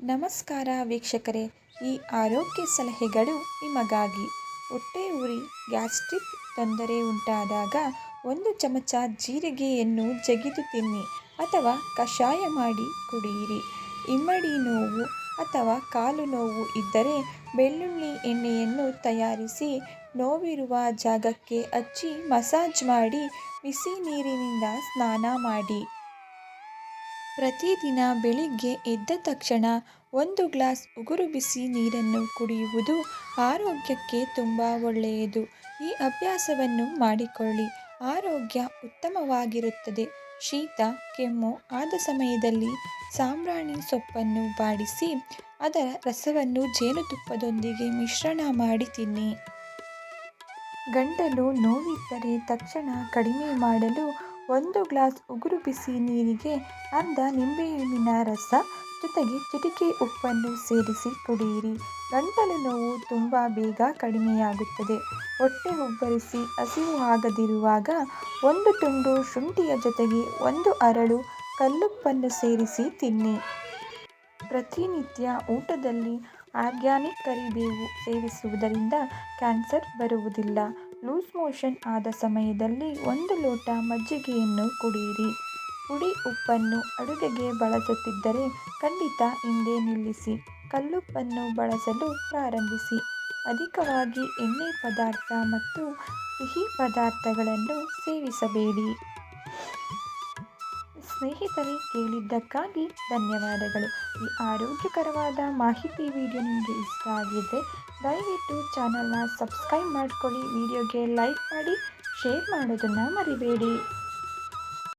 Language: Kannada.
ನಮಸ್ಕಾರ ವೀಕ್ಷಕರೇ, ಈ ಆರೋಗ್ಯ ಸಲಹೆಗಳು ನಿಮಗಾಗಿ. ಹೊಟ್ಟೆ ಉರಿ, ಗ್ಯಾಸ್ಟ್ರಿಕ್ ತೊಂದರೆ ಉಂಟಾದಾಗ 1 ಚಮಚ ಜೀರಿಗೆಯನ್ನು ಜಗಿದು ತಿನ್ನಿ ಅಥವಾ ಕಷಾಯ ಮಾಡಿ ಕುಡಿಯಿರಿ. ಇಮ್ಮಡಿ ನೋವು ಅಥವಾ ಕಾಲು ನೋವು ಇದ್ದರೆ ಬೆಳ್ಳುಳ್ಳಿ ಎಣ್ಣೆಯನ್ನು ತಯಾರಿಸಿ ನೋವಿರುವ ಜಾಗಕ್ಕೆ ಹಚ್ಚಿ ಮಸಾಜ್ ಮಾಡಿ ಬಿಸಿ ನೀರಿನಿಂದ ಸ್ನಾನ ಮಾಡಿ. ಪ್ರತಿದಿನ ಬೆಳಿಗ್ಗೆ ಎದ್ದ ತಕ್ಷಣ 1 ಗ್ಲಾಸ್ ಉಗುರು ಬಿಸಿ ನೀರನ್ನು ಕುಡಿಯುವುದು ಆರೋಗ್ಯಕ್ಕೆ ತುಂಬ ಒಳ್ಳೆಯದು. ಈ ಅಭ್ಯಾಸವನ್ನು ಮಾಡಿಕೊಳ್ಳಿ, ಆರೋಗ್ಯ ಉತ್ತಮವಾಗಿರುತ್ತದೆ. ಶೀತ, ಕೆಮ್ಮು ಆದ ಸಮಯದಲ್ಲಿ ಸಾಂಬ್ರಾಣಿ ಸೊಪ್ಪನ್ನು ಬಾಡಿಸಿ ಅದರ ರಸವನ್ನು ಜೇನುತುಪ್ಪದೊಂದಿಗೆ ಮಿಶ್ರಣ ಮಾಡಿ ತಿನ್ನಿ. ಗಂಟಲು ನೋವಿದ್ದರೆ ತಕ್ಷಣ ಕಡಿಮೆ ಮಾಡಲು 1 ಗ್ಲಾಸ್ ಉಗುರು ಬಿಸಿ ನೀರಿಗೆ ಅರ್ಧ ನಿಂಬೆಹಣ್ಣಿನ ರಸ ಜೊತೆಗೆ ಚಿಟಿಕೆ ಉಪ್ಪನ್ನು ಸೇರಿಸಿ ಕುಡಿಯಿರಿ. ಗಂಟಲು ನೋವು ತುಂಬ ಬೇಗ ಕಡಿಮೆಯಾಗುತ್ತದೆ. ಹೊಟ್ಟೆ ಉಬ್ಬರಿಸಿ ಹಸಿವು ಆಗದಿರುವಾಗ 1 ತುಂಡು ಶುಂಠಿಯ ಜೊತೆಗೆ 1 ಹರಳು ಕಲ್ಲುಪ್ಪನ್ನು ಸೇರಿಸಿ ತಿನ್ನಿ. ಪ್ರತಿನಿತ್ಯ ಊಟದಲ್ಲಿ ಆರ್ಗ್ಯಾನಿಕ್ ಕರಿಬೇವು ಸೇವಿಸುವುದರಿಂದ ಕ್ಯಾನ್ಸರ್ ಬರುವುದಿಲ್ಲ. ಲೂಸ್ ಮೋಷನ್ ಆದ ಸಮಯದಲ್ಲಿ 1 ಲೋಟ ಮಜ್ಜಿಗೆಯನ್ನು ಕುಡಿಯಿರಿ. ಪುಡಿ ಉಪ್ಪನ್ನು ಅಡುಗೆಗೆ ಬಳಸುತ್ತಿದ್ದರೆ ಖಂಡಿತ ಹಿಂದೆ ನಿಲ್ಲಿಸಿ. ಕಲ್ಲುಪ್ಪನ್ನು ಬಳಸಲು ಪ್ರಾರಂಭಿಸಿ. ಅಧಿಕವಾಗಿ ಎಣ್ಣೆ ಪದಾರ್ಥ ಮತ್ತು ಸಿಹಿ ಪದಾರ್ಥಗಳನ್ನು ಸೇವಿಸಬೇಡಿ. ಸ್ನೇಹಿತರೆ, ಕೇಳಿದ್ದಕ್ಕಾಗಿ ಧನ್ಯವಾದಗಳು. ಈ ಆರೋಗ್ಯಕರವಾದ ಮಾಹಿತಿ ವಿಡಿಯೋ ನಿಮಗೆ ಇಷ್ಟ ಆಗಿದ್ದರೆ ದಯವಿಟ್ಟು ಚಾನಲ್ನ ಸಬ್ಸ್ಕ್ರೈಬ್ ಮಾಡ್ಕೊಳ್ಳಿ. ವಿಡಿಯೋಗೆ ಲೈಕ್ ಮಾಡಿ, ಶೇರ್ ಮಾಡೋದನ್ನು ಮರಿಬೇಡಿ.